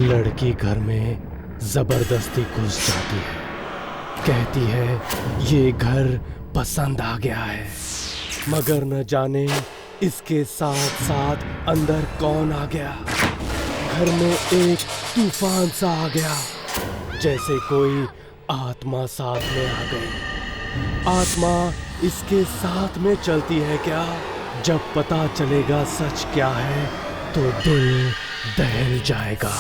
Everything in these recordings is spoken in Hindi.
लड़की घर में जबरदस्ती घुस जाती है। कहती है ये घर पसंद आ गया है, मगर न जाने इसके साथ साथ अंदर कौन आ गया। घर में एक तूफान सा आ गया, जैसे कोई आत्मा साथ में आ गई। आत्मा इसके साथ में चलती है क्या? जब पता चलेगा सच क्या है तो दिल दहल जाएगा।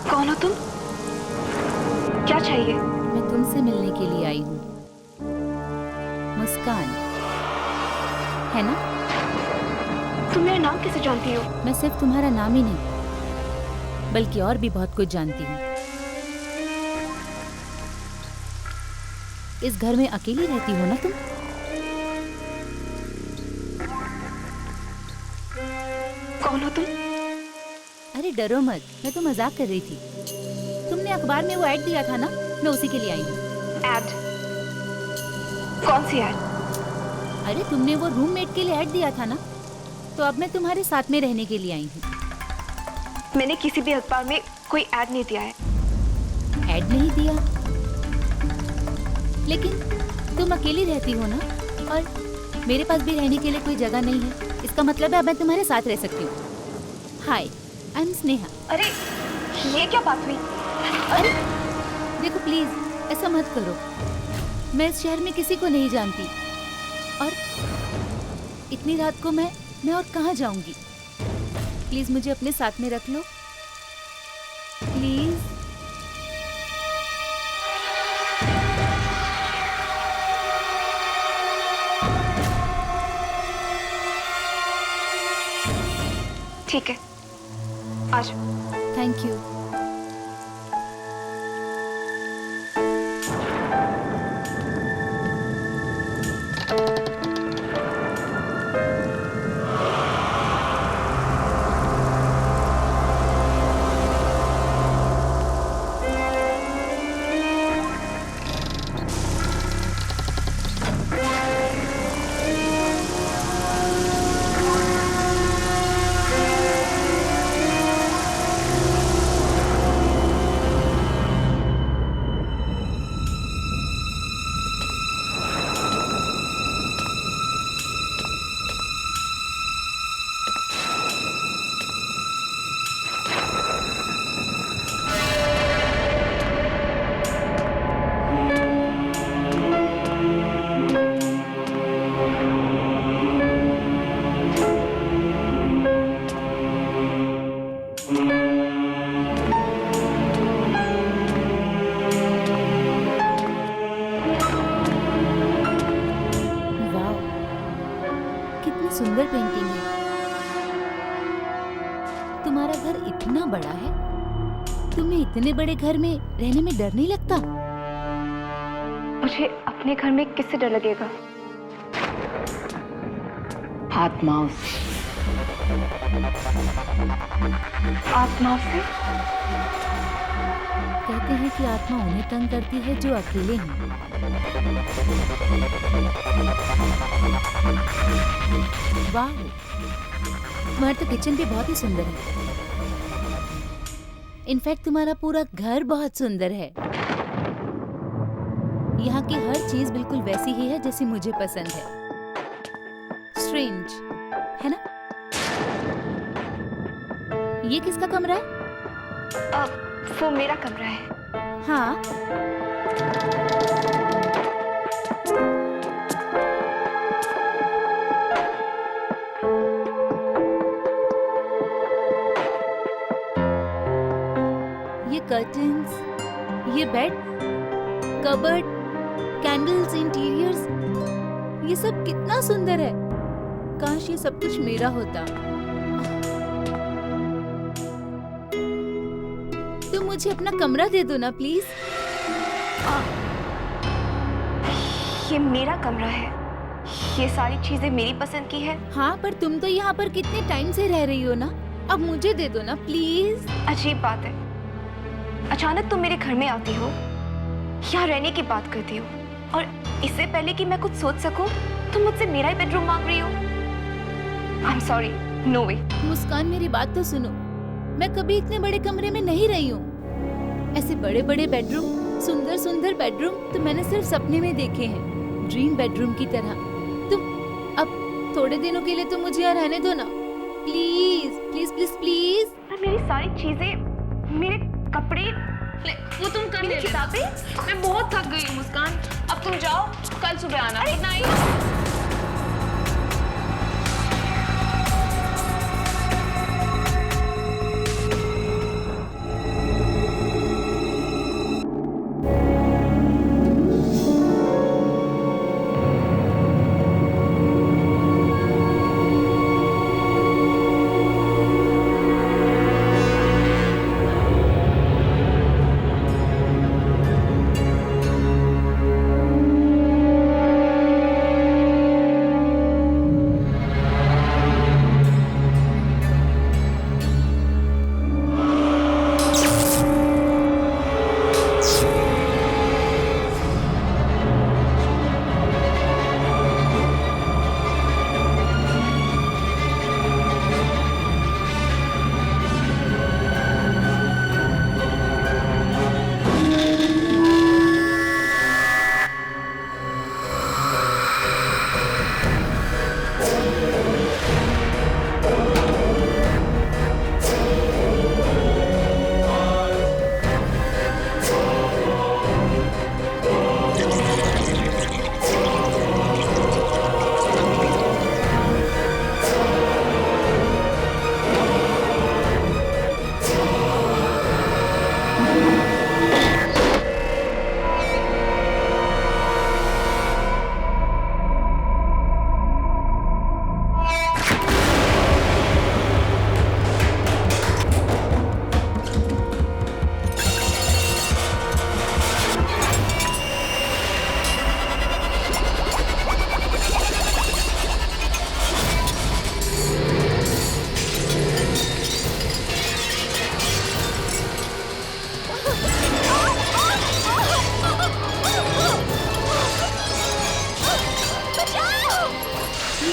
कौन हो तुम? क्या चाहिए? मैं तुमसे मिलने के लिए आई हूँ। मुस्कान, है ना? तुम मेरा नाम कैसे जानती हो? मैं सिर्फ तुम्हारा नाम ही नहीं, बल्कि और भी बहुत कुछ जानती हूँ। इस घर में अकेली रहती हो ना तुम? कौन हो तुम? अरे डरो मत, मैं तो मजाक कर रही थी। तुमने अखबार में वो ऐड दिया था ना, मैं उसी के लिए आई हूँ। ऐड? कौन सी ऐड? अरे तुमने वो रूममेट के लिए ऐड दिया था ना, तो अब मैं तुम्हारे साथ में रहने के लिए आई हूँ। मैंने किसी भी अखबार में कोई ऐड नहीं दिया है। ऐड नहीं दिया? लेकिन तुम अकेली रहती हो ना, और मेरे पास भी रहने के लिए कोई जगह नहीं है। इसका मतलब है अब मैं तुम्हारे साथ रह सकती हूँ। हाय, आई एम स्नेहा। अरे ये क्या बात हुई? अरे देखो प्लीज, ऐसा मत करो। मैं इस शहर में किसी को नहीं जानती, और इतनी रात को मैं और कहाँ जाऊंगी? प्लीज मुझे अपने साथ में रख लो, प्लीज। ठीक है, आ जाओ। Thank you. सुंदर पेंटिंग है। तुम्हारा घर इतना बड़ा है, तुम्हें इतने बड़े घर में रहने में डर नहीं लगता? मुझे अपने घर में किससे डर लगेगा? आत्माओं से। आत्माओं से? कहते हैं कि आत्मा उन्हें तंग करती है जो अकेले हैं। वाह, तुम्हारा तो किचन भी बहुत ही सुंदर है। इनफैक्ट तुम्हारा पूरा घर बहुत सुंदर है। यहाँ की हर चीज बिल्कुल वैसी ही है जैसी मुझे पसंद है। स्ट्रेंज, है ना? ये किसका कमरा है? वो मेरा कमरा है। हाँ, ये कर्टन्स, ये बेड, कबर्ड, कैंडल्स, इंटीरियर्स, ये सब कितना सुंदर है। काश ये सब कुछ मेरा होता। तो मुझे अपना कमरा दे दो ना प्लीज। ये मेरा कमरा है। ये सारी चीजें मेरी पसंद की है। हाँ, पर तुम तो यहाँ पर कितने टाइम से रह रही हो ना, अब मुझे दे दो ना प्लीज। अजीब बात है, अचानक तुम मेरे घर में आती हो, यहाँ रहने की बात करती हो, और इससे पहले कि मैं कुछ सोच सकूं, तुम मुझसे मेरा ही बेडरूम मांग रही हो। आई एम सॉरी, नो वे। मुस्कान, मेरी बात तो सुनो। मैं कभी इतने बड़े कमरे में नहीं रही हूँ। ऐसे बड़े बड़े बेडरूम, सुंदर सुंदर बेडरूम तो मैंने सिर्फ सपने में देखे हैं, ड्रीम बेडरूम की तरह। तुम अब थोड़े दिनों के लिए तो मुझे यहाँ रहने दो ना प्लीज प्लीज प्लीज प्लीज। मेरी सारी चीजें, मेरे कपड़े, वो तुम कर ले, किताबें। मैं बहुत थक गई हूँ मुस्कान। अब तुम जाओ, कल सुबह आना। Good night.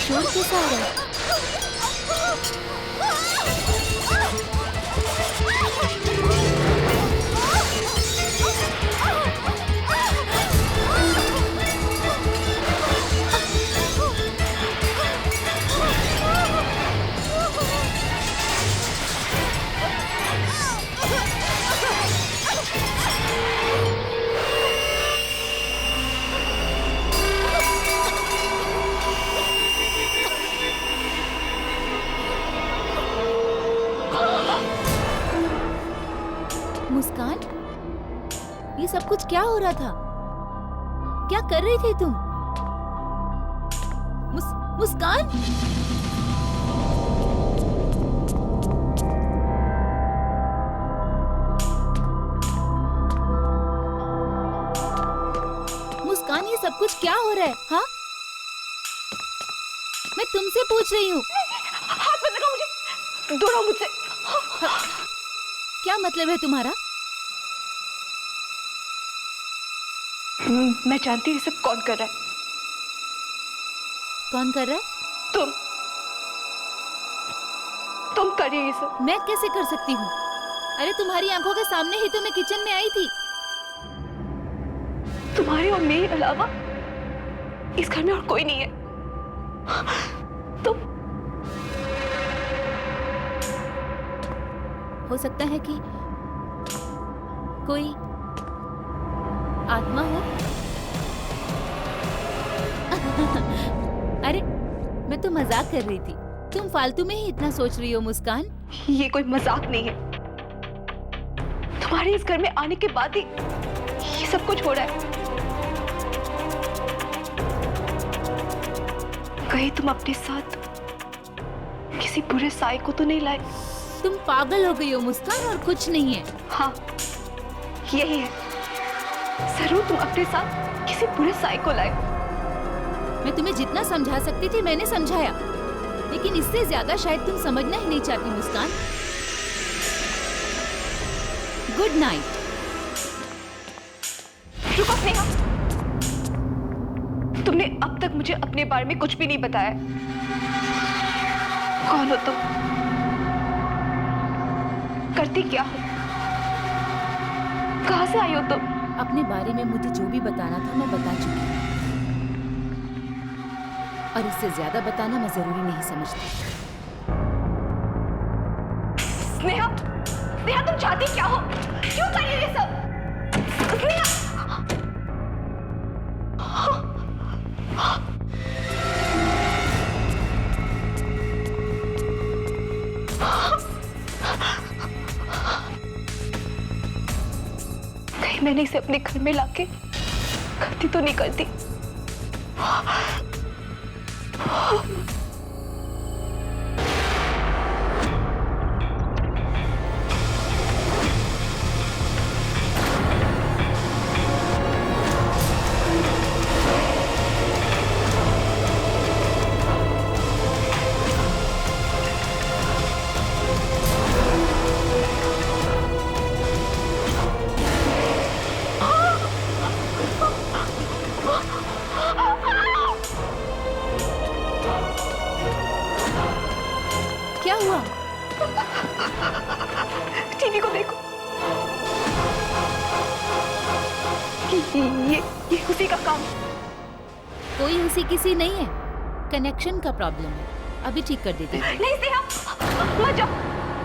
शोर कैसा आ रहा है? मुस्कान, ये सब कुछ क्या हो रहा था? क्या कर रही थी तुम? मुस्कान? मुस्कान, ये सब कुछ क्या हो रहा है? हाँ, मैं तुमसे पूछ रही हूँ। हाथ मत लगाओ मुझे, दूर रहो मुझसे। क्या मतलब है तुम्हारा? मैं जानती हूँ ये सब कौन कर रहा है। कौन कर रहा है? तुम कर रही हो ये सब। मैं कैसे कर सकती हूँ? अरे तुम्हारी आंखों के सामने ही तो मैं किचन में आई थी। तुम्हारे और मेरे अलावा इस घर में और कोई नहीं है। तुम हो सकता है कि कोई आत्मा हो। अरे मैं तो मजाक कर रही थी, तुम फालतू में ही इतना सोच रही हो मुस्कान। ये कोई मजाक नहीं है। तुम्हारे इस घर में आने के बाद ही ये सब कुछ हो रहा है। कहीं तुम अपने साथ किसी बुरे साए को तो नहीं लाए? तुम पागल हो गई हो मुस्कान, और कुछ नहीं है। हाँ यही है, जरूर तुम अपने साथ किसी बुरे साए को लाए। मैं तुम्हें जितना समझा सकती थी मैंने समझाया, लेकिन इससे ज्यादा शायद तुम समझना ही नहीं चाहती मुस्कान। Good night. रुको स्नेहा, तुमने अब तक मुझे अपने बारे में कुछ भी नहीं बताया। कौन हो तुम? करती क्या हो? कहां से आई हो तुम? अपने बारे में मुझे जो भी बताना था मैं बता चुकी हूँ, और इससे ज्यादा बताना मैं जरूरी नहीं समझती। स्नेहा, स्नेहा तुम चाहती क्या हो? क्यों कर रही हो ये सब? स्नेहा! कहीं मैंने इसे अपने घर में लाके गलती तो नहीं करती? क्या हुआ? टीवी को देखो। ये उसी का काम। कोई उसी किसी नहीं है, कनेक्शन का प्रॉब्लम है। अभी ठीक कर देती हूँ। नहीं स्नेहा, मत जाओ,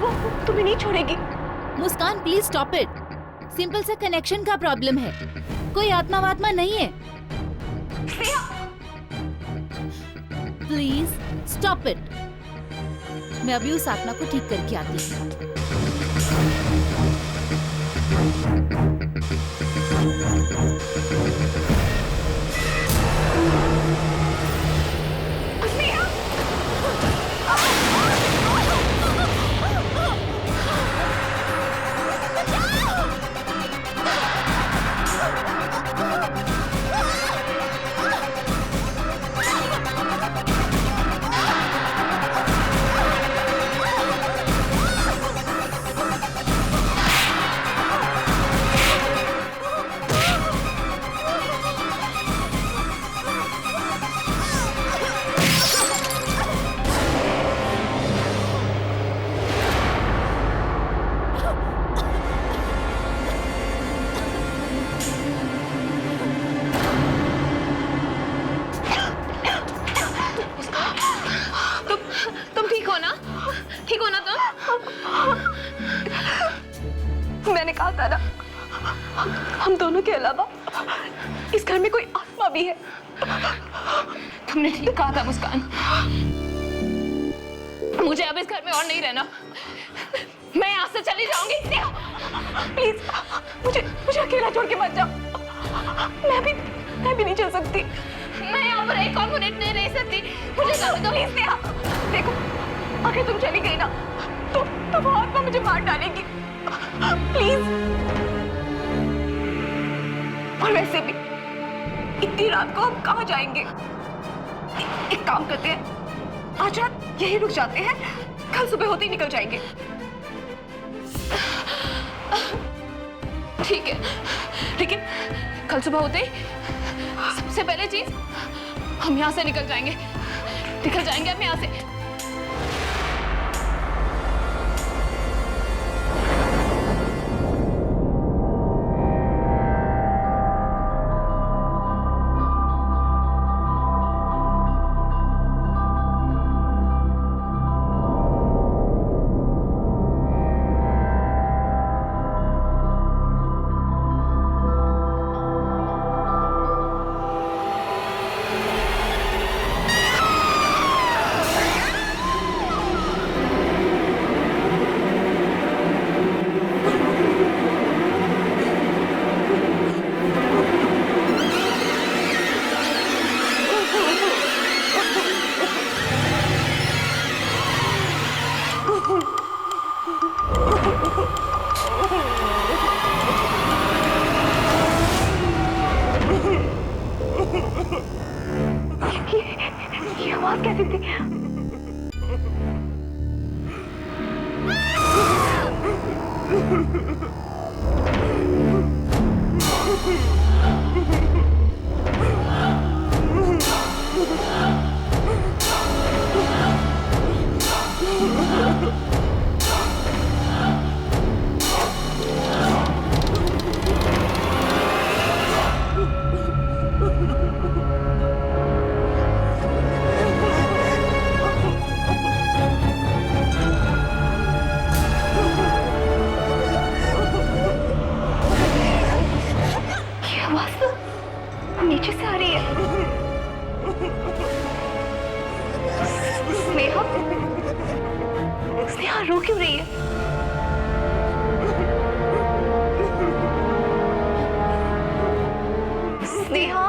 वो तुम्हें नहीं छोड़ेगी। मुस्कान प्लीज स्टॉप इट। सिंपल सा कनेक्शन का प्रॉब्लम है, कोई आत्मा वात्मा नहीं है। Sneha, please stop it. मैं अभी उस आत्मा को ठीक करके आती हूँ। तुम ठीक हो ना? ठीक हो ना तुम? मैंने कहा था ना, हम दोनों के अलावा इस घर में कोई आत्मा भी है। तुमने ठीक कहा था मुस्कान। मुझे अब इस घर में और नहीं रहना। मैं यहाँ से चली जाऊंगी। प्लीज मुझे अकेला छोड़ के मत जाओ। मैं भी नहीं चल सकती। मैं यहाँ पर एक और मिनट नहीं रह सकती। मुझे जाने दो। प्लीज नेहा, देखो अगर तुम चली गई ना तो वो आत्मा मुझे मार डालेगी। प्लीज। और वैसे भी इतनी रात को हम कहाँ जाएंगे? एक काम करते हैं, आज रात यहीं रुक जाते हैं, कल सुबह होते ही निकल जाएंगे। ठीक है, कल सुबह होते ही सबसे पहले चीज हम यहाँ से निकल जाएंगे हम यहाँ से। ये आवाज कैसी थी? नीचे से आ रही है। स्नेहा, स्नेहा रो क्यों रही है? स्नेहा,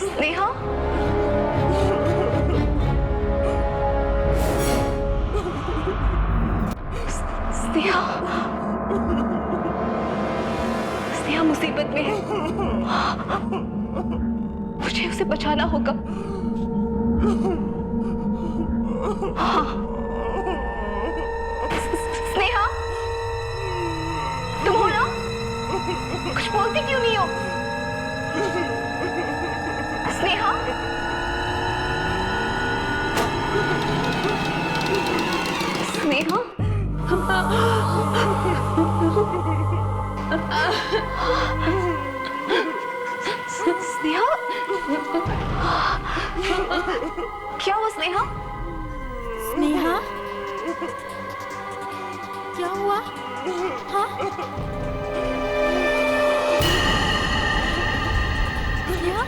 स्नेहा, स्नेहा, स्नेहा मुसीबत में है। मुझे उसे बचाना होगा। हाँ। स्नेहा, तुम हो ना? कुछ बोलती क्यों नहीं हो? स्नेहा, स्नेहा, स्नेहा, क्या हुआ स्नेहा? स्नेहा, क्या हुआ? हाँ? स्नेहा,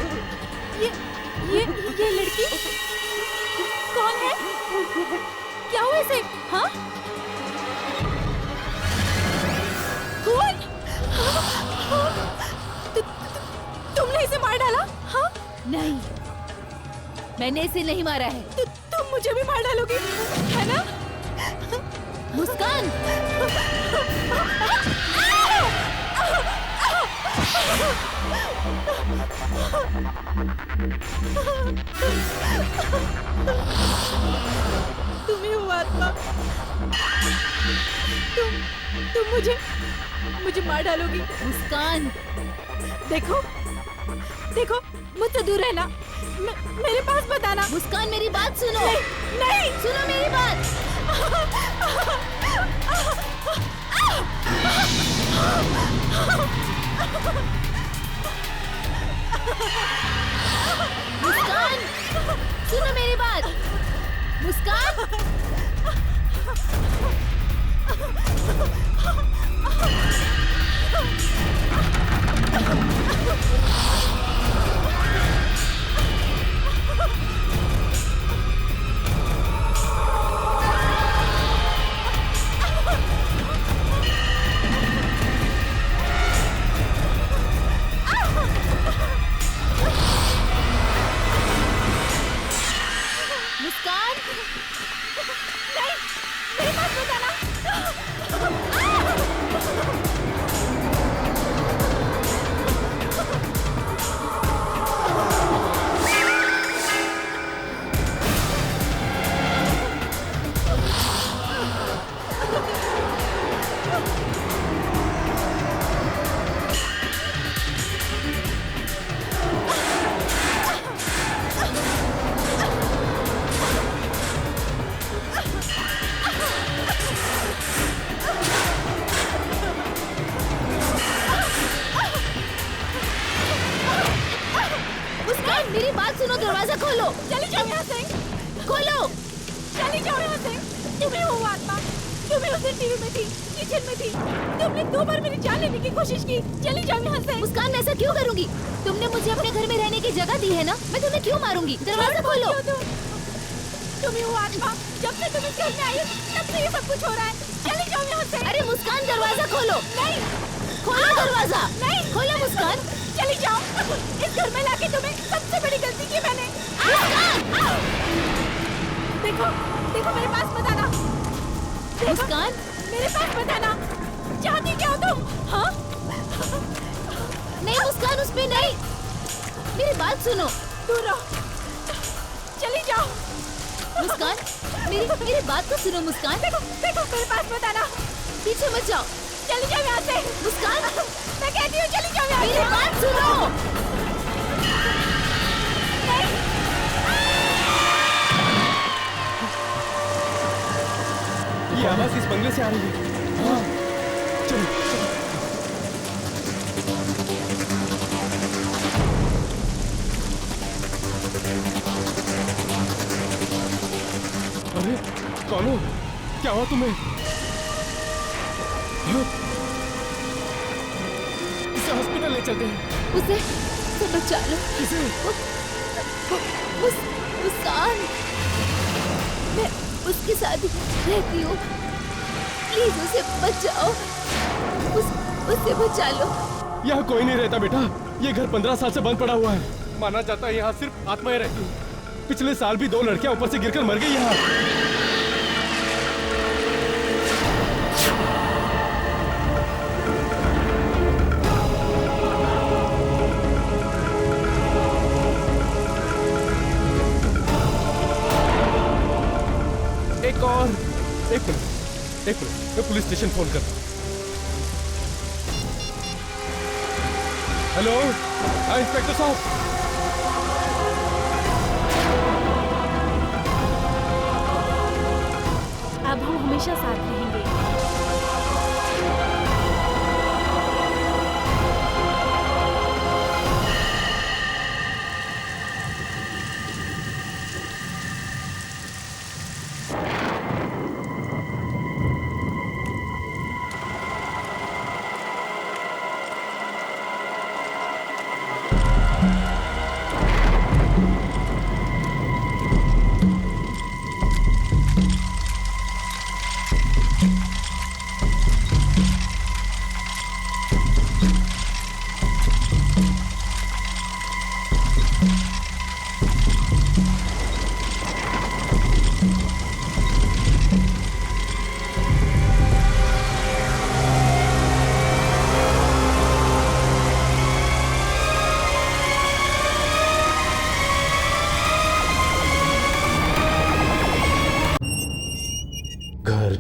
ये लड़की कौन है? क्या हुआ इसे? हाँ? कौन? तुमने इसे मार डाला? हाँ? नहीं, मैंने इसे नहीं मारा है। तुम मुझे भी मार डालोगी, है ना? मुस्कान! तुम ही हो आत्मा। तुम मुझे मार डालोगी। मुस्कान, देखो मुझसे दूर रहना। मेरे पास बताना। मुस्कान, मेरी बात सुनो। नहीं, सुनो मेरी बात। मुस्कान, सुनो मेरी बात। मुस्कान, मुस्कान, नहीं, मेरे पास बताना। खोलो। चली जाओ यहाँ से, खोलो। चली जाओ यहाँ से। तुम्हें वो आत्मा, तुम्हें उस दिन टीवी में थी, किचन में थी, तुमने 2 बार मेरी जान लेने की कोशिश की। चली जाओ यहाँ से। मुस्कान, मैं ऐसा क्यों करूंगी? तुमने मुझे अपने घर में रहने की जगह दी है ना, मैं तुम्हें क्यों मारूंगी? दरवाजा खोलो। तुम्हें वो आत्मा, जब से तुम इस घर में आई तब से ये सब कुछ हो रहा है। चली जाओ यहाँ से। अरे मुस्कान, दरवाजा खोलो। नहीं, खोलो दरवाजा। नहीं, खोलो मुस्कान। चली जाओ। इस घर में लाके तुम्हें सबसे बड़ी गलती की मैंने। देखो, देखो मेरे पास मत आना। मुस्कान, मेरे पास मत आना। चाहती क्या हो तुम? हाँ? नहीं मुस्कान, उस पे नहीं। मेरी बात सुनो। दूर रहो। चली जाओ। मुस्कान, मेरी बात तो सुनो मुस्कान। देखो, देखो मेरे पास मत आना। पीछे मत जाओ। चली जाओ यहाँ से। मुस्कान, मैं कहती हूँ चली जाओ यहाँ से। मेरी बात सुनो। ये आवाज इस बंगले से आ रही है। हाँ, चलो चलो। अरे कौन हो? क्या हुआ तुम्हें? हाँ? इसे हॉस्पिटल ले चलते हैं। उसे बचा लो। किसे? मुस्कान, मैं उसके साथ रहती हूँ, प्लीज उसे बचाओ। उसे बचा लो। यहाँ कोई नहीं रहता बेटा, ये घर 15 साल से बंद पड़ा हुआ है। माना जाता है यहाँ सिर्फ आत्माएं रहती हैं। पिछले साल भी 2 लड़कियां ऊपर से गिरकर मर गई यहाँ। एक मिनट, मैं पुलिस स्टेशन फोन करता हूँ। हेलो, हाँ इंस्पेक्टर साहब। अब हम हमेशा साथ रहेंगे।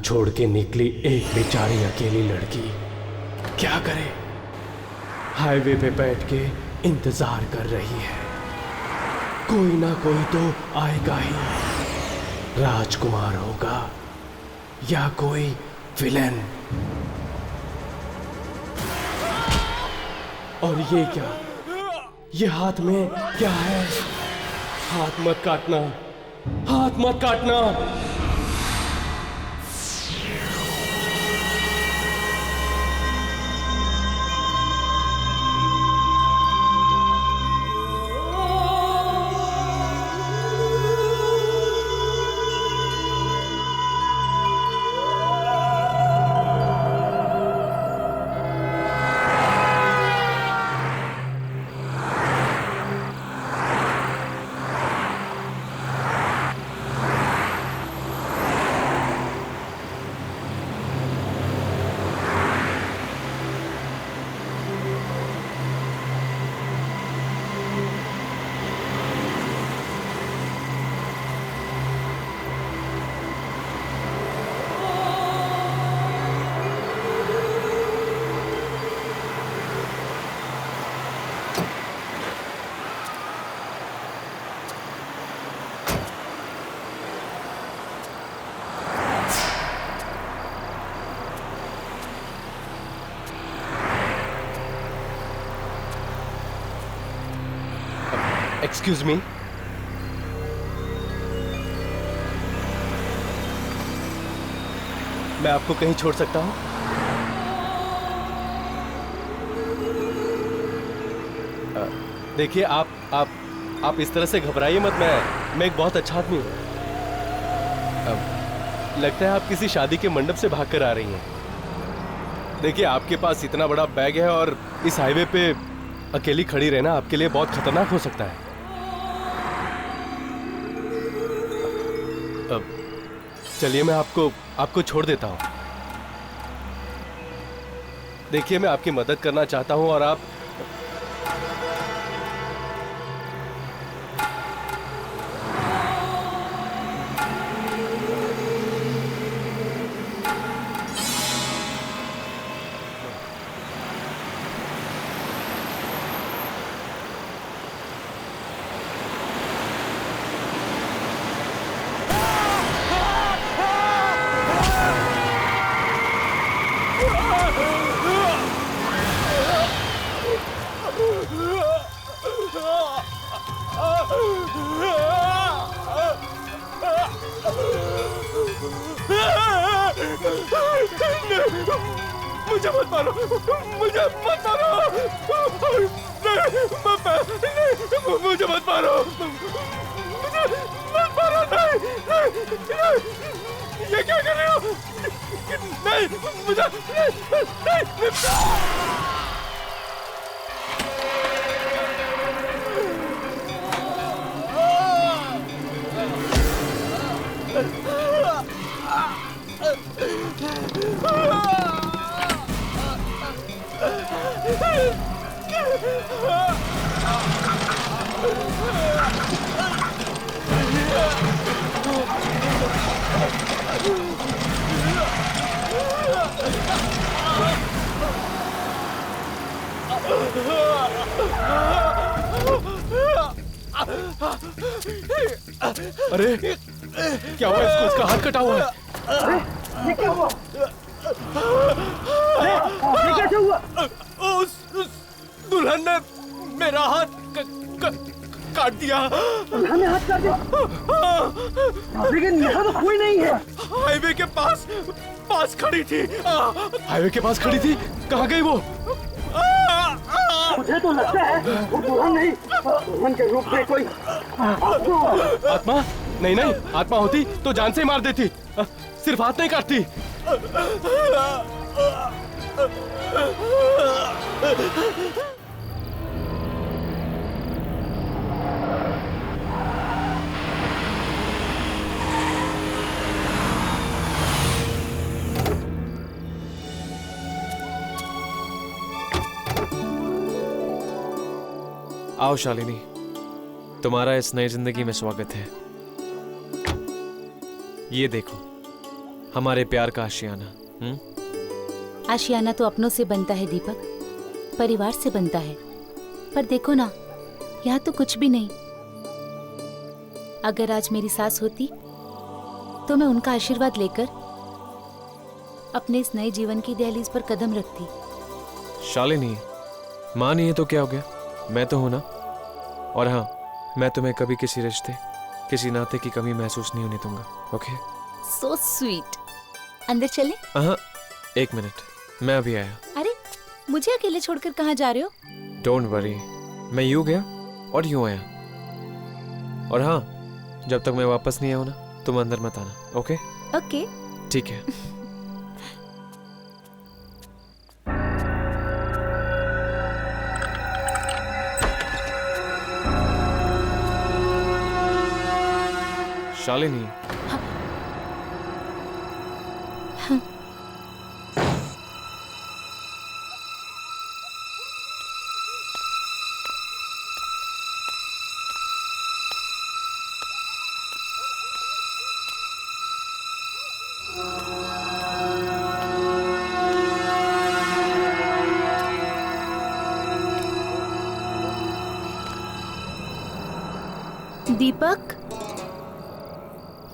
छोड़ के निकली एक बेचारी अकेली लड़की क्या करे? हाईवे पे बैठ के इंतजार कर रही है। कोई ना कोई तो आएगा ही। राजकुमार होगा या कोई विलेन। और ये क्या? ये हाथ में क्या है? हाथ मत काटना, हाथ मत काटना। Excuse me, मैं आपको कहीं छोड़ सकता हूँ? देखिए आप इस तरह से घबराइए मत। मैं एक बहुत अच्छा आदमी हूँ। लगता है आप किसी शादी के मंडप से भागकर आ रही हैं। देखिए आपके पास इतना बड़ा बैग है और इस हाईवे पे अकेली खड़ी रहना आपके लिए बहुत खतरनाक हो सकता है। चलिए मैं आपको छोड़ देता हूँ। देखिए मैं आपकी मदद करना चाहता हूँ और आप मुझे मत मारो, मुझे मत मारो, मुझे मत मारो, नहीं, ये क्या कर रहे हो? नहीं, मुझे नहीं। अरे क्या हुआ? इसको इसका हाथ कटा हुआ है। ये क्या हुआ? ये कैसे हुआ? उस दुल्हन ने मेरा हाथ काट दिया। दुल्हन ने हाथ काट दिया? लेकिन यहाँ तो कोई नहीं है। हाईवे के पास खड़ी थी। हाईवे के पास खड़ी थी? कहाँ गई वो? मुझे तो लगता है वो दुल्हन नहीं, दुल्हन के रूप में कोई आत्मा। नहीं, आत्मा होती तो जान से मार देती, सिर्फ हाथ नहीं काटती। आओ शालिनी, तुम्हारा इस नई जिंदगी में स्वागत है। ये देखो हमारे प्यार का आशियाना। आशियाना तो अपनों से बनता है दीपक, परिवार से बनता है। पर देखो ना, यहाँ तो कुछ भी नहीं। अगर आज मेरी सास होती तो मैं उनका आशीर्वाद लेकर अपने इस नए जीवन की दहलीज पर कदम रखती। शालिनी, माँ नहीं है तो क्या हो गया, मैं तो हूं ना। और हाँ, मैं तुम्हें कभी किसी रिश्ते, किसी नाते की कमी महसूस नहीं होने दूंगा। ओके? So sweet. अंदर चले? हाँ, एक मिनट, मैं अभी आया। अरे मुझे अकेले छोड़कर कहाँ जा रहे हो? डोंट वरी, मैं यूं गया और यूं आया। और हाँ, जब तक मैं वापस नहीं आऊं ना, तुम अंदर मत आना। ओके? ओके। ठीक है। शालिनी, दीपक,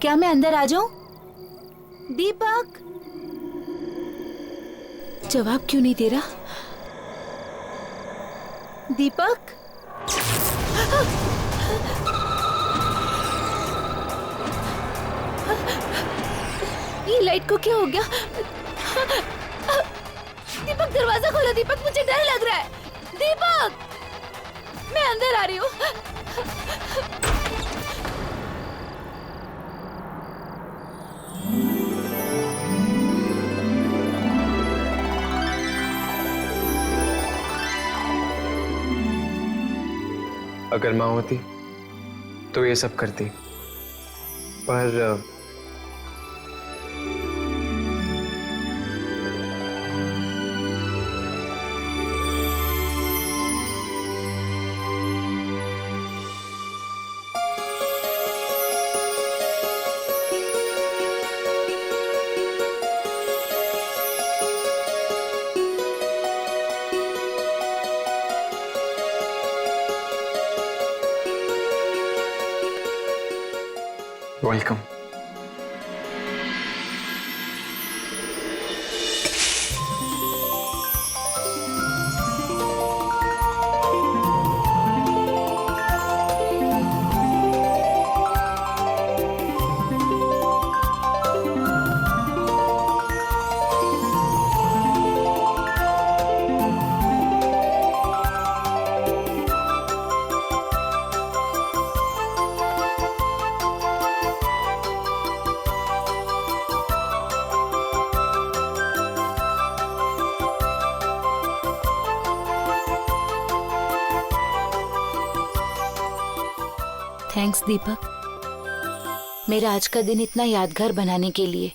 क्या मैं अंदर आ जाऊं? दीपक, जवाब क्यों नहीं दे रहा? दीपक, ये लाइट को क्या हो गया? दीपक दरवाजा खोलो दीपक, मुझे डर लग रहा है। दीपक, मैं अंदर आ रही हूँ। अगर माँ होती तो ये सब करती, पर वेलकम। थैंक्स दीपक, मेरा आज का दिन इतना यादगार बनाने के लिए।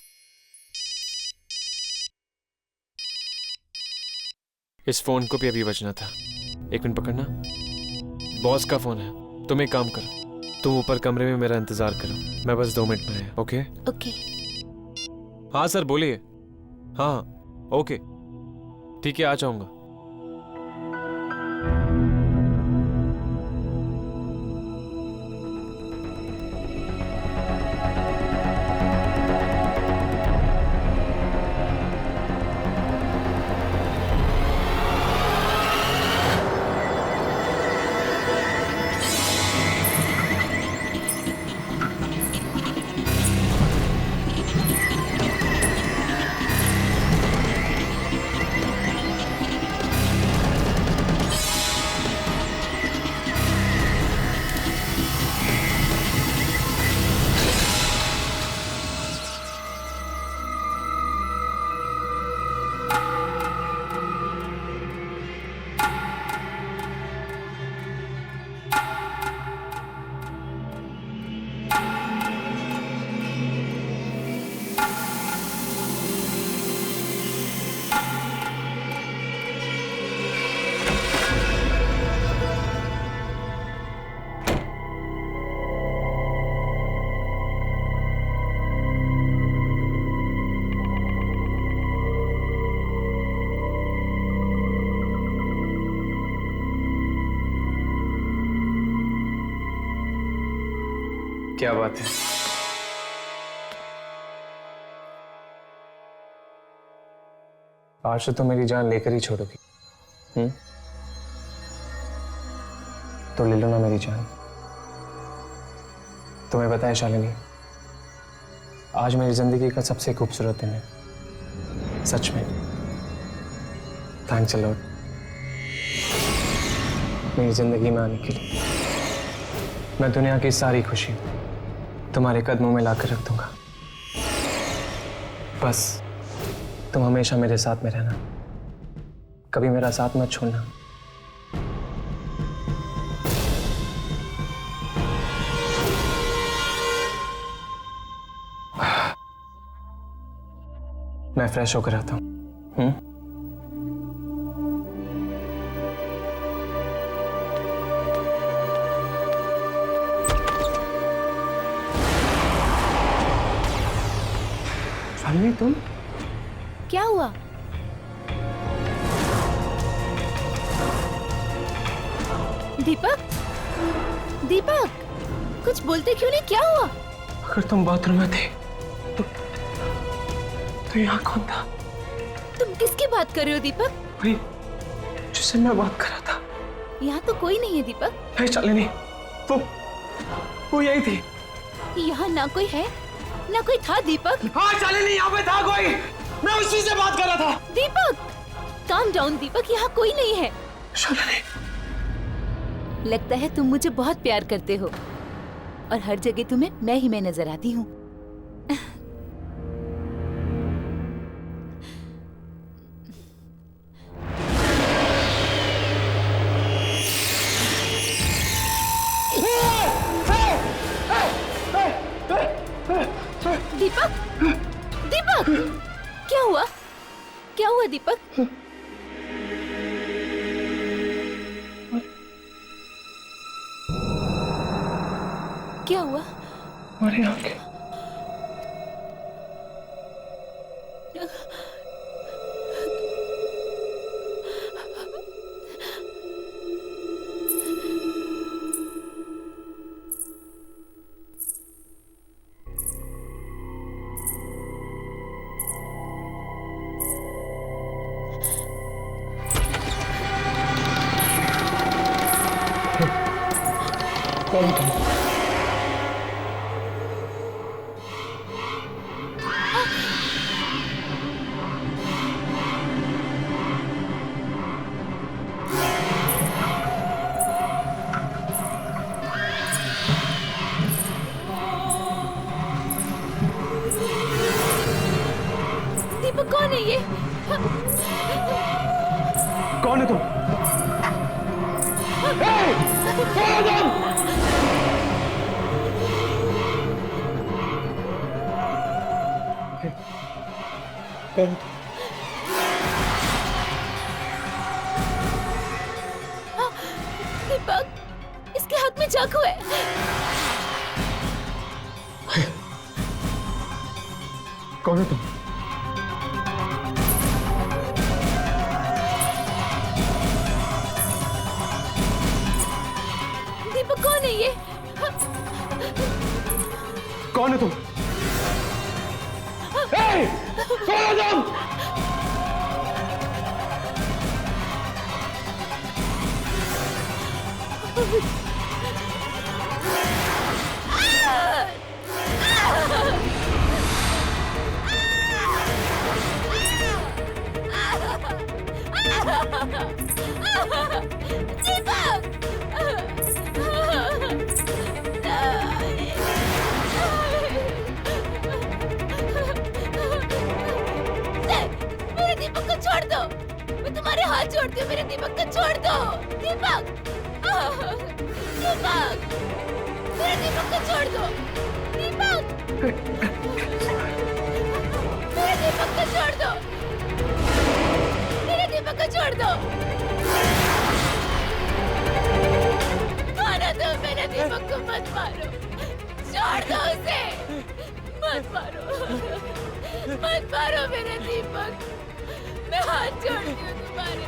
इस फोन को भी अभी बजना था। एक मिनट पकड़ना, बॉस का फोन है। तुम एक काम करो, तुम ऊपर कमरे में मेरा इंतजार करो, मैं बस 2 मिनट में आया। Okay okay. हाँ सर बोलिए। हाँ ओके ठीक है, आ जाऊंगा। क्या बात है? आज तो तुम मेरी जान लेकर ही छोड़ोगी। तो ले लो ना मेरी जान। तुम्हें पता है शालिनी, आज मेरी जिंदगी का सबसे खूबसूरत दिन है, सच में। थैंक्स अ लॉट मेरी जिंदगी में आने के लिए। मैं दुनिया की सारी खुशी तुम्हारे कदमों में लाकर रख दूंगा। बस तुम हमेशा मेरे साथ में रहना, कभी मेरा साथ मत छोड़ना। मैं फ्रेश होकर आता हूं। शालिनी तुम? क्या हुआ? दीपक, दीपक, कुछ बोलते क्यों नहीं? क्या हुआ? अगर तुम बाथरूम में थे तो यहाँ कौन था? तुम किसकी बात कर रहे हो दीपक? वही जिससे मैं बात कर रहा था। यहाँ तो कोई नहीं है दीपक। नहीं शालिनी, वो यही थी। यहाँ ना कोई है ना कोई था दीपक। हाँ शालिनी, यहाँ पे था कोई, मैं उसी से बात कर रहा था। दीपक काम डाउन दीपक, यहाँ कोई नहीं है। शालिनी, लगता है तुम मुझे बहुत प्यार करते हो और हर जगह तुम्हें मैं नजर आती हूँ। दीपक, दीपक, क्या हुआ? क्या हुआ दीपक? क्या हुआ? हमारी आंखें। कौन था? दीपक कौन है ये? कौन है तुम? कौन? दीपक, इसके हाथ में चाकू है। कौन है तुम? दीपक कौन है ये? कौन है तुम? कौन है तुम? मेरे दीपक को छोड़ दो, मैं तुम्हारे हाथ जोड़ती हूँ। मेरे दीपक को छोड़ दो। दीपक, दीपक, मेरे दीपक को छोड़ दो। दीपक, मेरे दीपक को छोड़ दो। मेरे दीपक को छोड़ दो। मारो तो मेरे दीपक को मत मारो, छोड़ दो उसे, मत मारो, मत मारो मेरे दीपक, मैं हाथ जोड़ती हूँ तुम्हारे।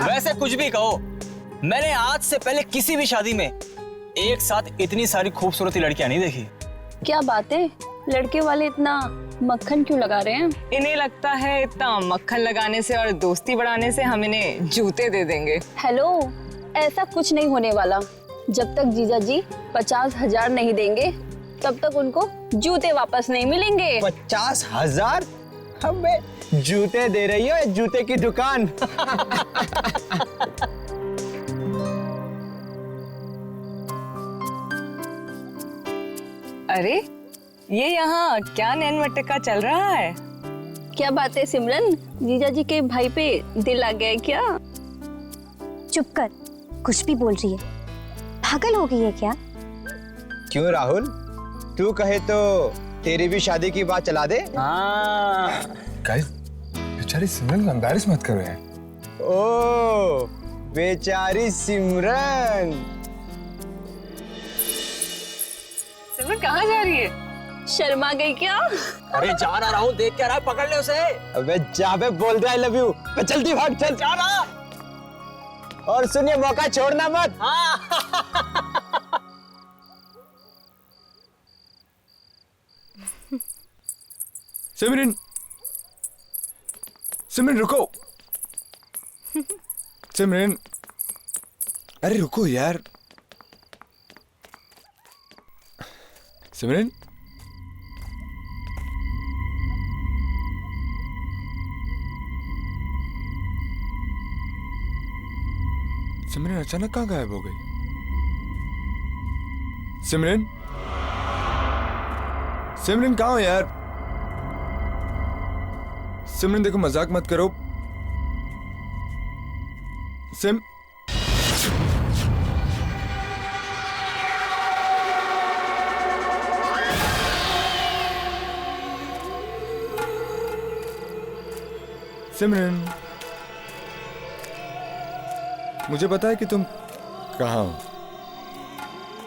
वैसे कुछ भी कहो, मैंने आज से पहले किसी भी शादी में एक साथ इतनी सारी खूबसूरत लड़कियां नहीं देखी। क्या बात है, लड़के वाले इतना मक्खन क्यों लगा रहे हैं? इन्हें लगता है इतना मक्खन लगाने से और दोस्ती बढ़ाने से हम इन्हें जूते दे देंगे। हेलो, ऐसा कुछ नहीं होने वाला। जब तक जीजा जी 50,000 नहीं देंगे तब तक उनको जूते वापस नहीं मिलेंगे। 50,000? हमें जूते दे रही हो, जूते की दुकान। अरे ये यहाँ क्या नैन मटका चल रहा है? क्या बात है सिमरन, जीजा जी के भाई पे दिल आ गया है क्या? चुप कर, कुछ भी बोल रही है। पागल हो गई है क्या? क्यों राहुल, तू कहे तो तेरी भी शादी की बात चला दे। गाइस, बेचारी सिमरन को एम्बैरेस मत करो यार। ओ बेचारी सिमरन। सिमरन कहाँ जा रही है? शर्मा गई क्या? अरे जा ना राहुल, देख क्या रहा है, पकड़ ले उसे। अबे जा बे, बोल दे आई लव यू। जल्दी भाग, चल जा ना। और सुनिए, मौका छोड़ना मत। सिमरन, सिमरन रुको। सिमरन, अरे रुको यार। सिमरन, सिमरन अचानक कहाँ गायब हो गई? सिमरन, सिमरन कहाँ हो यार? सिमरन देखो, मजाक मत करो। सिम सिमरन, मुझे पता है कि तुम कहाँ हो,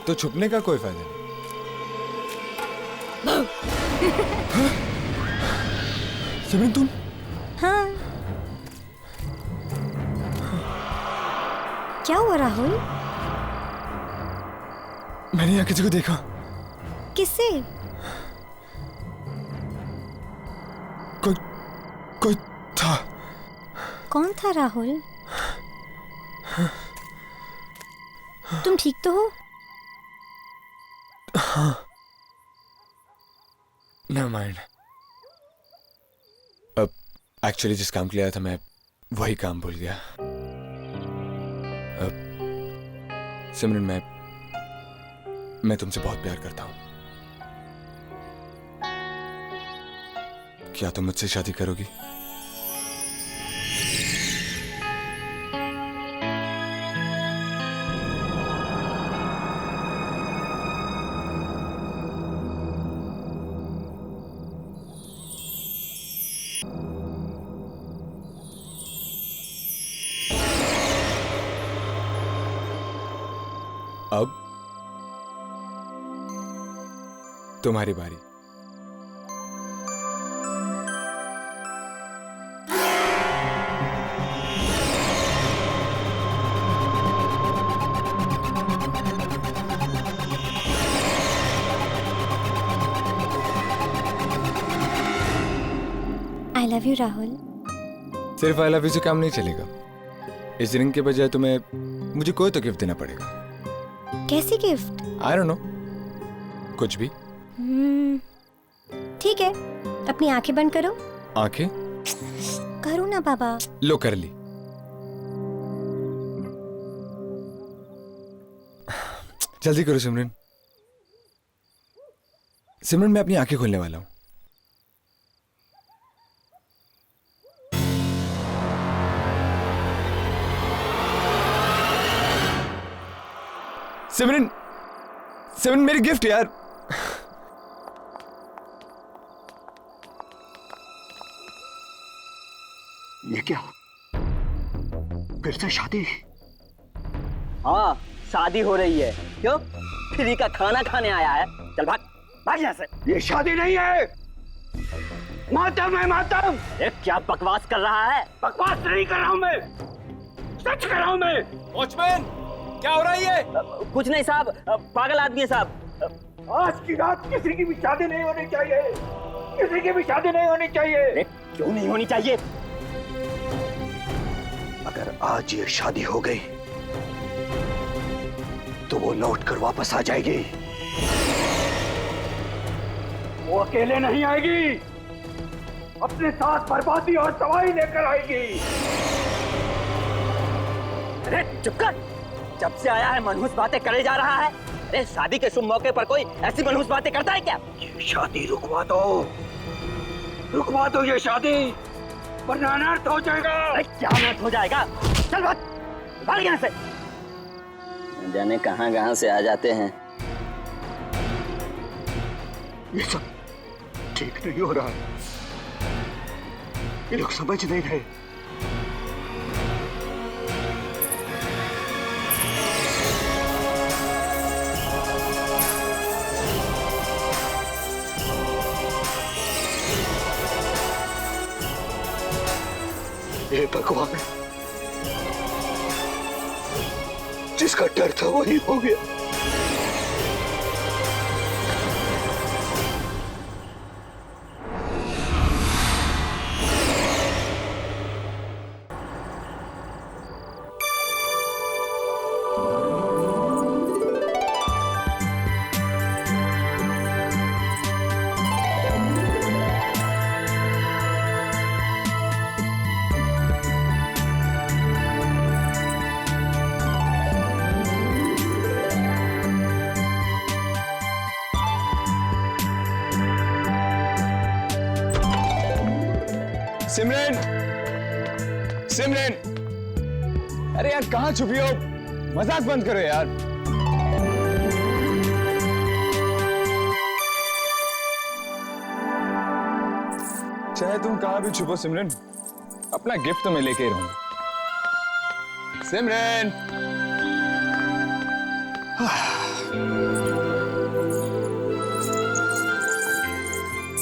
तो छुपने का कोई फायदा नहीं। सिमरन तुम? हाँ। क्या हुआ राहुल? मैंने यहाँ किसी को देखा। किससे? कोई था। कौन था राहुल? तुम ठीक तो हो? हाँ। Never mind. अब एक्चुअली जिस काम के लिए आया था मैं वही काम भूल गया। अब सिमरन, मैं तुमसे बहुत प्यार करता हूँ। क्या तुम मुझसे शादी करोगी? अब तुम्हारी बारी। I love you Rahul. सिर्फ आई लव यू से काम नहीं चलेगा। इस रिंग के बजाय तुम्हें मुझे कोई तो गिफ्ट देना पड़ेगा। कैसी गिफ्ट? आई डोंट नो, कुछ भी। ठीक है, अपनी आंखें बंद करो। आंखें? करो ना बाबा। लो, कर ली। जल्दी करो सिमरन। सिमरन, मैं अपनी आंखें खोलने वाला हूं। सिमरन, सिमरन मेरी गिफ्ट यार। ये क्या? फिर से शादी? हाँ, शादी हो रही है। क्यों? फ्री का खाना खाने आया है। चल भाग, भाग यहाँ से। ये शादी नहीं है, मातम है, मातम। ये क्या बकवास कर रहा है? बकवास नहीं कर रहा हूँ मैं, सच कर रहा हूँ मैं। वॉचमैन, क्या हो रहा है ये? कुछ नहीं साहब, पागल आदमी है साहब। आज की रात किसी की भी शादी नहीं होनी चाहिए, किसी की भी शादी नहीं होनी चाहिए। क्यों नहीं होनी चाहिए? अगर आज ये शादी हो गई तो वो लौट कर वापस आ जाएगी। वो अकेले नहीं आएगी, अपने साथ बर्बादी और तबाही लेकर आएगी। अरे चुप कर, जब से आया है मनहूस बातें करे जा रहा है। अरे शादी के शुभ मौके पर कोई ऐसी मनहूस बातें करता है क्या? ये शादी रुकवा दो ये शादी, वरना अनर्थ हो जाएगा। अरे क्या अनर्थ हो जाएगा? चल भाग यहाँ से। न जाने कहाँ से आ जाते हैं। ये सब ठीक नहीं हो रहा, ये लोग समझ नहीं रहे। हे भगवान, जिसका डर था वही हो गया। सिमरन, सिमरन, अरे यार कहाँ छुपी हो? मजाक बंद करो यार। चाहे तुम कहाँ भी छुपो सिमरन, अपना गिफ्ट तो मैं लेके ही रहूंगा। सिमरन,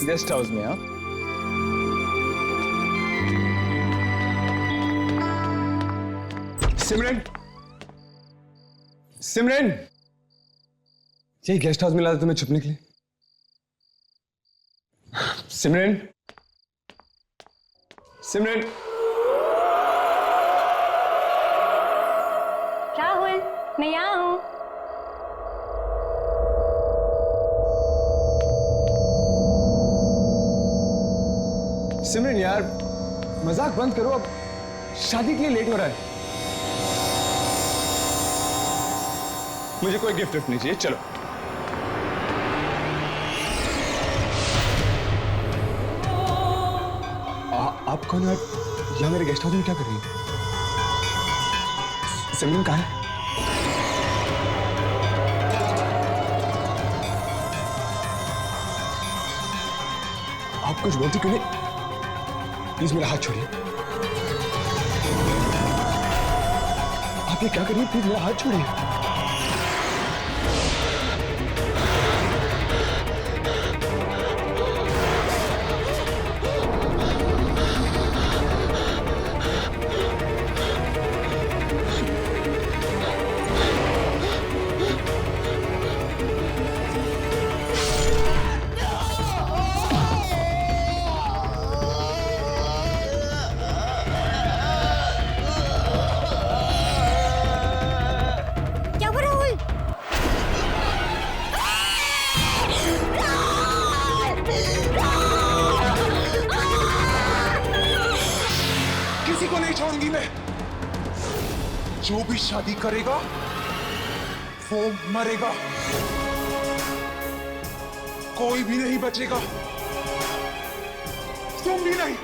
गेस्ट हाउस में। हाँ, सिमरन, सिमरन, यही गेस्ट हाउस मिला था तुम्हें छुपने के लिए। सिमरन, सिमरन, राहुल, मैं यहाँ हूँ। सिमरन यार मजाक बंद करो, अब शादी के लिए लेट हो रहा है। मुझे कोई गिफ्ट नहीं चाहिए, चलो। आप कौन है? यहाँ मेरे गेस्ट हाउस में क्या कर रही है? सिमरन कहाँ है? आप कुछ बोलती क्यों नहीं? प्लीज मेरा हाथ छोड़िए। आप ये क्या कर रही है? प्लीज मेरा हाथ छोड़िए। किसी को नहीं छोड़ूंगी मैं। जो भी शादी करेगा वो मरेगा, कोई भी नहीं बचेगा, तुम भी नहीं।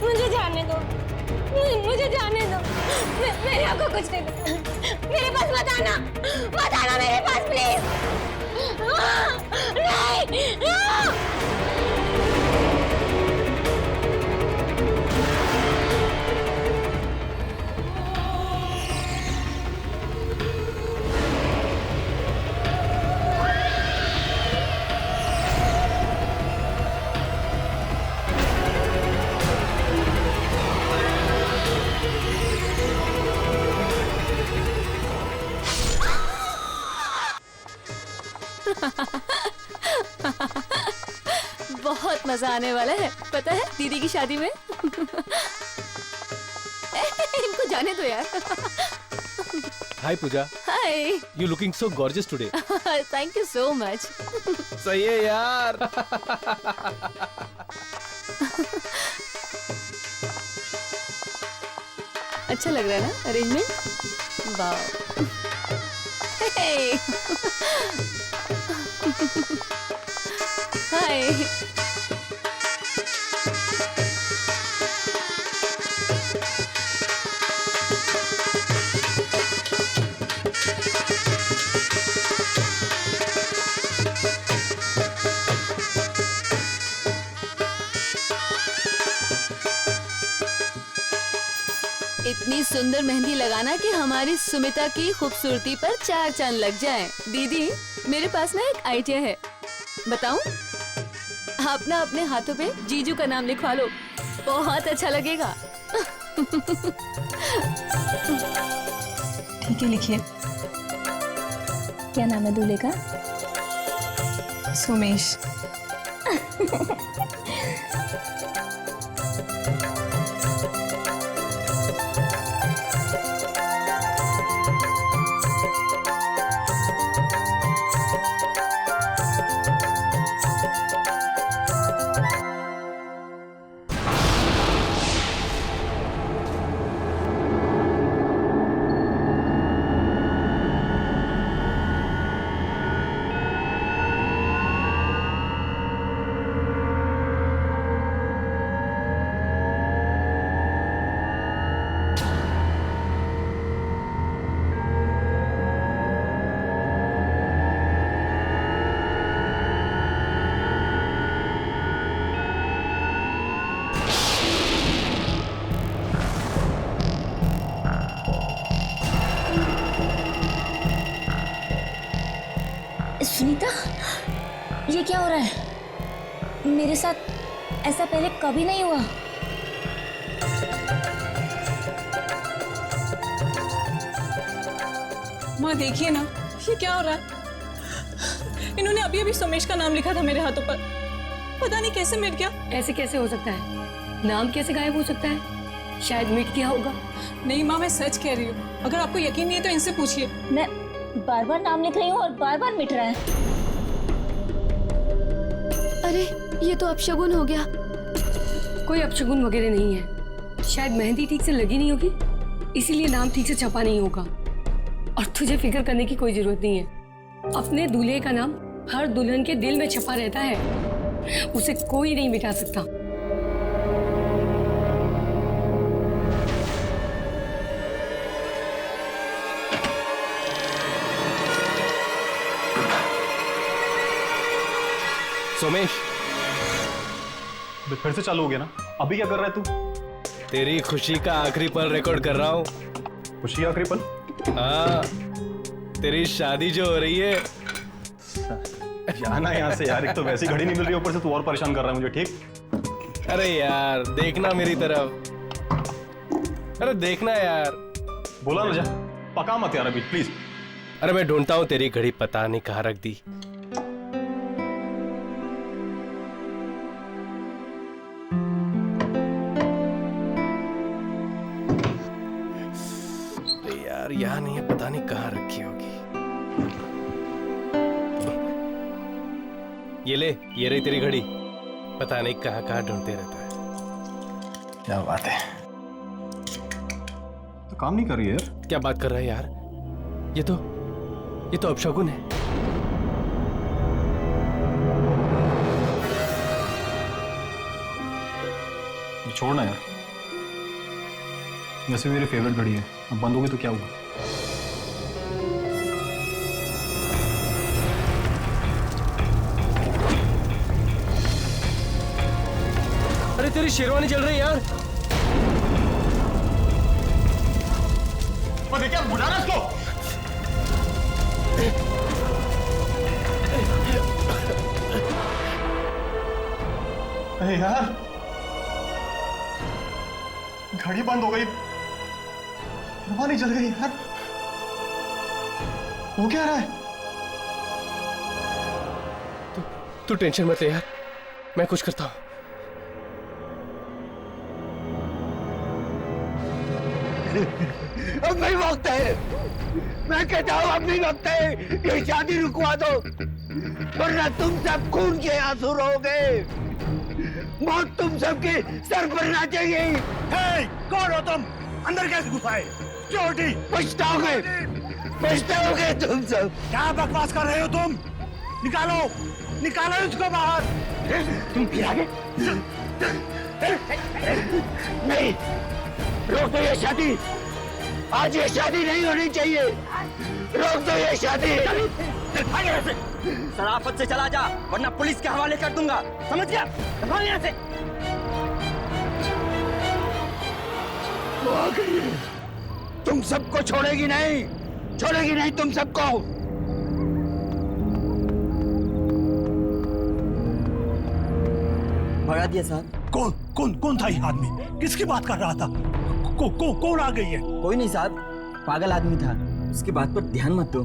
मुझे जाने दो, मुझे जाने दो। मेरे आपको कुछ नहीं बताना, मेरे पास मत आना मेरे पास प्लीज। नहीं, बहुत मजा आने वाला है, पता है, दीदी की शादी में। जाने दो यार। Hi Pooja, hi. You looking so gorgeous today. Thank you so much. सही है यार। अच्छा लग रहा है ना अरेंजमेंट? वाह। हे। हाय। इतनी सुंदर मेहंदी लगाना कि हमारी सुमिता की खूबसूरती पर चार चांद लग जाए। दीदी मेरे पास ना एक आइडिया है, बताऊं? आप ना अपने हाथों पे जीजू का नाम लिखवा लो, बहुत अच्छा लगेगा। ठीक है, लिखिए। क्या नाम है दूल्हे का? सुमेश। सुनीता, ये क्या हो रहा है? मेरे साथ ऐसा पहले कभी नहीं हुआ। माँ देखिए ना, ये क्या हो रहा है? इन्होंने अभी अभी सुमेश का नाम लिखा था मेरे हाथों पर, पता नहीं कैसे मिट गया। ऐसे कैसे हो सकता है? नाम कैसे गायब हो सकता है? शायद मिट गया होगा। नहीं माँ, मैं सच कह रही हूँ, अगर आपको यकीन नहीं है तो इनसे पूछिए। मैं बार बार नाम लिख रही हूँ और बार बार मिट रहा है। अरे ये तो अपशगुन हो गया। कोई अपशगुन वगैरह नहीं है, शायद मेहंदी ठीक से लगी नहीं होगी, इसीलिए नाम ठीक से छपा नहीं होगा। और तुझे फिक्र करने की कोई जरूरत नहीं है, अपने दूल्हे का नाम हर दुल्हन के दिल में छपा रहता है, उसे कोई नहीं मिटा सकता। सोमेश, फिर से चालू हो गया ना? अभी क्या कर रहा है तू? तेरी खुशी का आखिरी पल रिकॉर्ड कर रहा हूँ। खुशी का आखिरी पल? हाँ, तेरी शादी जो हो रही है। जाना यहाँ से यार, एक तो वैसी घड़ी नहीं मिल रही, ऊपर से तू और परेशान कर रहा है मुझे। ठीक? अरे यार देखना मेरी तरफ, अरे देखना यार। बोला ना, जा पका मत यार अभी प्लीज। अरे मैं ढूंढता हूँ तेरी घड़ी, पता नहीं कहाँ रख दी। यार यहाँ नहीं है, पता नहीं कहाँ रखी होगी। ये ले, ये रही तेरी घड़ी, पता नहीं कहाँ कहाँ ढूंढते रहता है। क्या बात है, तो काम नहीं कर रही है यार। क्या बात कर रहा है यार, ये तो अपशगुन है। छोड़ना यार, वैसे मेरी फेवरेट घड़ी है, अब बंद होगी तो क्या हुआ? अरे तेरी शेरवानी जल रही है यार। क्या बुझाना इसको? अरे यार घड़ी बंद हो गई, शेरवानी जल गई यार, हो क्या रहा है? तू टेंशन मत ले यार, मैं कुछ करता हूं। अब नहीं वक्त है, मैं कहता हूँ अब नहीं वक्त है, ये शादी रुकवा दो वरना तुम सब खून के आंसू रहोगे, मौत तुम सबके सर पर नाचेगी। कौन हो तुम? अंदर कैसे घुसाए? सिक्योरिटी! पछताओगे तुम सब। क्या बकवास कर रहे हो तुम? निकालो निकालो इसको बाहर। तुम गिरागे? नहीं, रोक दो ये शादी, आज ये शादी नहीं होनी चाहिए, रोक दो ये शादी। शराफत से चला जा वरना पुलिस के हवाले कर दूंगा, समझ गया? भाग यहाँ से। वो आ गई है, तुम सबको छोड़ेगी नहीं, छोड़ेगी नहीं तुम सबको। भगा दिया साहब। कौन कौन कौन था ये आदमी? किसकी बात कर रहा था? कौन आ गई है? कोई नहीं साहब, पागल आदमी था, उसकी बात पर ध्यान मत दो।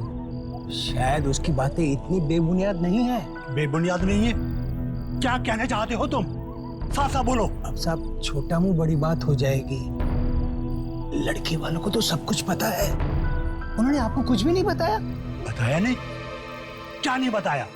शायद उसकी बातें इतनी बेबुनियाद नहीं है। बेबुनियाद नहीं है? क्या कहना चाहते हो तुम? साफ साफ बोलो। अब सब छोटा मुंह बड़ी बात हो जाएगी। लड़के वालों को तो सब कुछ पता है, उन्होंने आपको कुछ भी नहीं बताया? बताया नहीं? क्या नहीं बताया?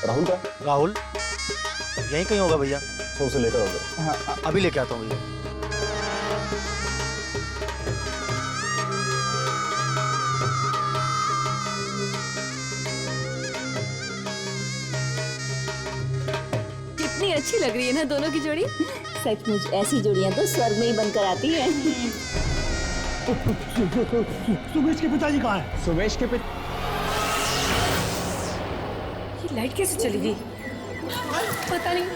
राहुल का? राहुल यहीं कहीं होगा भैया। तो उसे लेकर आओगे? हाँ, अभी लेके आता हूँ भैया। कितनी अच्छी लग रही है ना दोनों की जोड़ी। सचमुच ऐसी जोड़ियां तो स्वर्ग में ही बनकर आती हैं। सुमेश के पिताजी कहाँ हैं? सुमेश के पिता? ये लाइट कैसे चली गई? पता नहीं।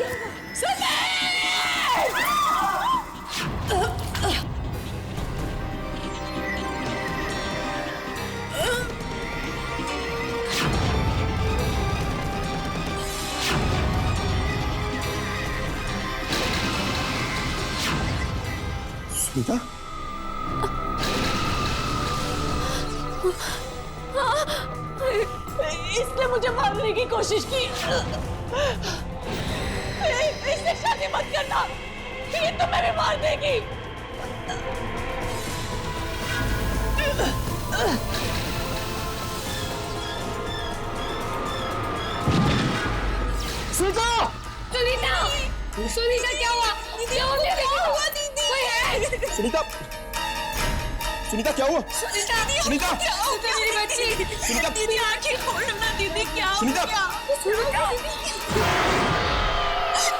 स्मिता? इसने मुझे मारने की कोशिश की। इससे शादी मत करना, ये तुम्हें भी मार देगी। सुनीता! सुनीता! सुनीता क्या हुआ? क्या हुआ दीदी? कोई है? सुनीता! सुनीता क्या हुआ? सुनीता! सुनीता! मेरी बच्ची! सुनीता! दीदी आंखें खोलो ना दीदी, क्या हो सुनीता! गया?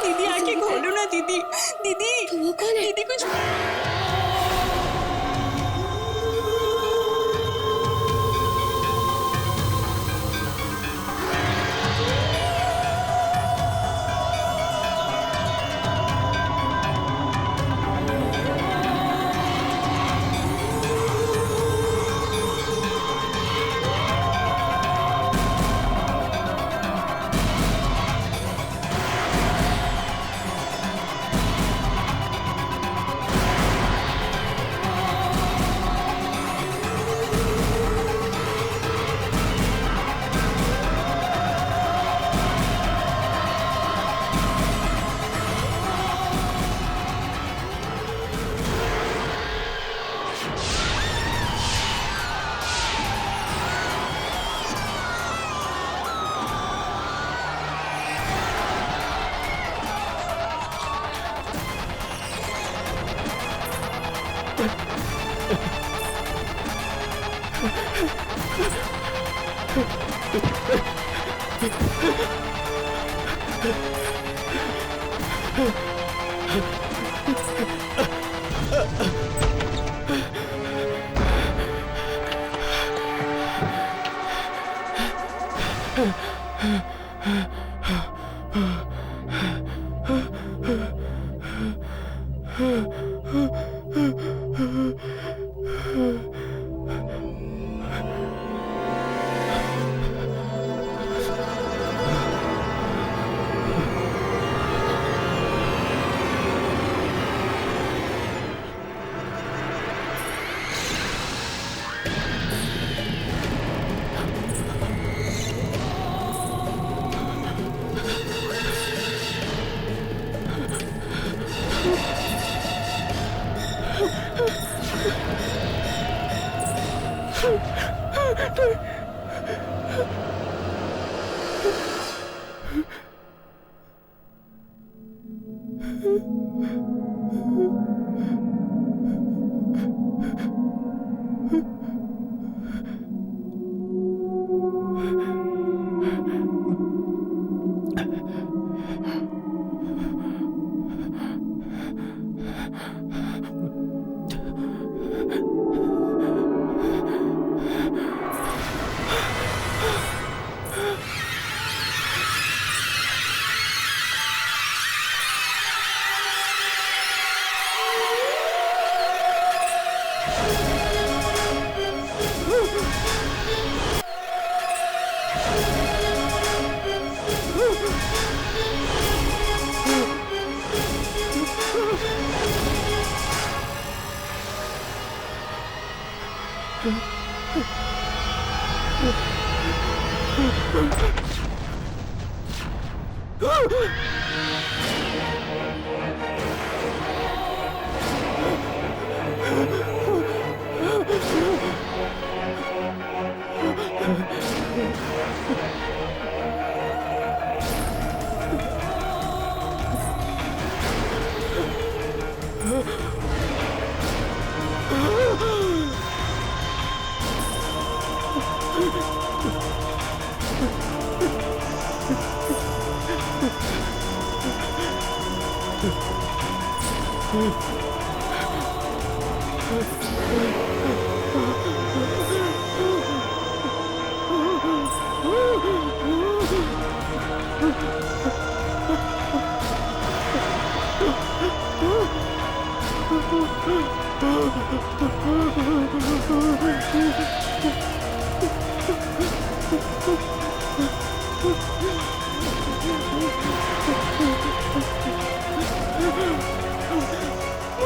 दीदी आंखें खोलो ना दीदी। दीदी वो कौन है? दीदी कुछ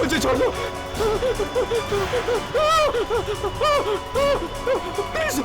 मुझे छोड़ दो प्लीज।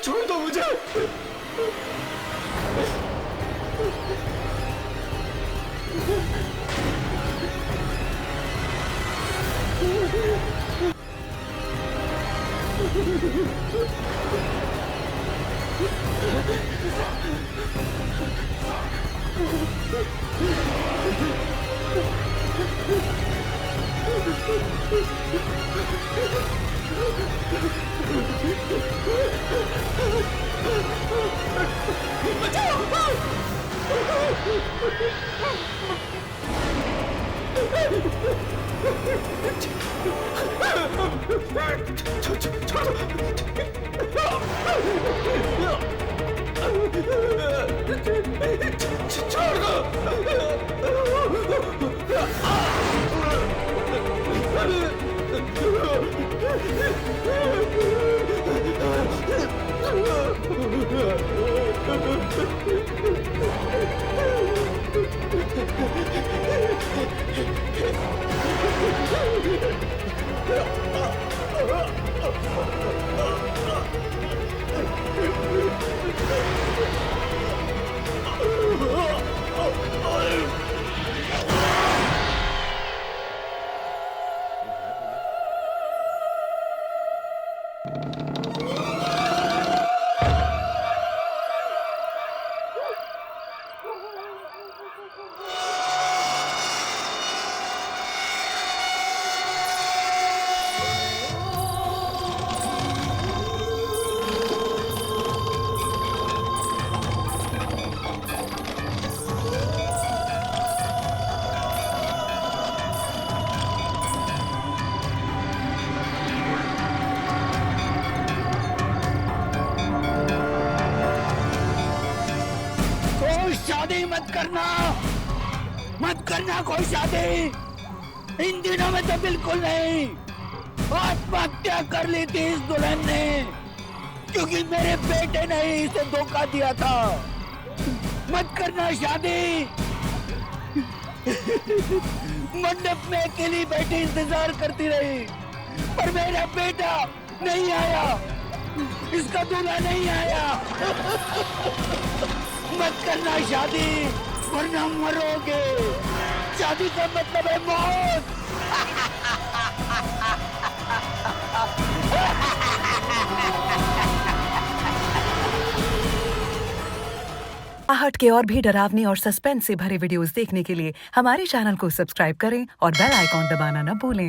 छोड़ दो मुझे। कोई शादी मत करना कोई शादी। इन दिनों में तो बिल्कुल नहीं। आत्महत्या कर ली थी इस दुल्हन ने, क्योंकि मेरे बेटे ने ही इसे धोखा दिया था। मत करना शादी। मंडप में अकेली बैठी इंतजार करती रही, पर मेरा बेटा नहीं आया, इसका दूल्हा नहीं आया। मत करना शादी, वरना मरोगे। शादी का मतलब है मौत। आहट के और भी डरावनी और सस्पेंस से भरे वीडियोस देखने के लिए हमारे चैनल को सब्सक्राइब करें और बेल आइकॉन दबाना न भूलें।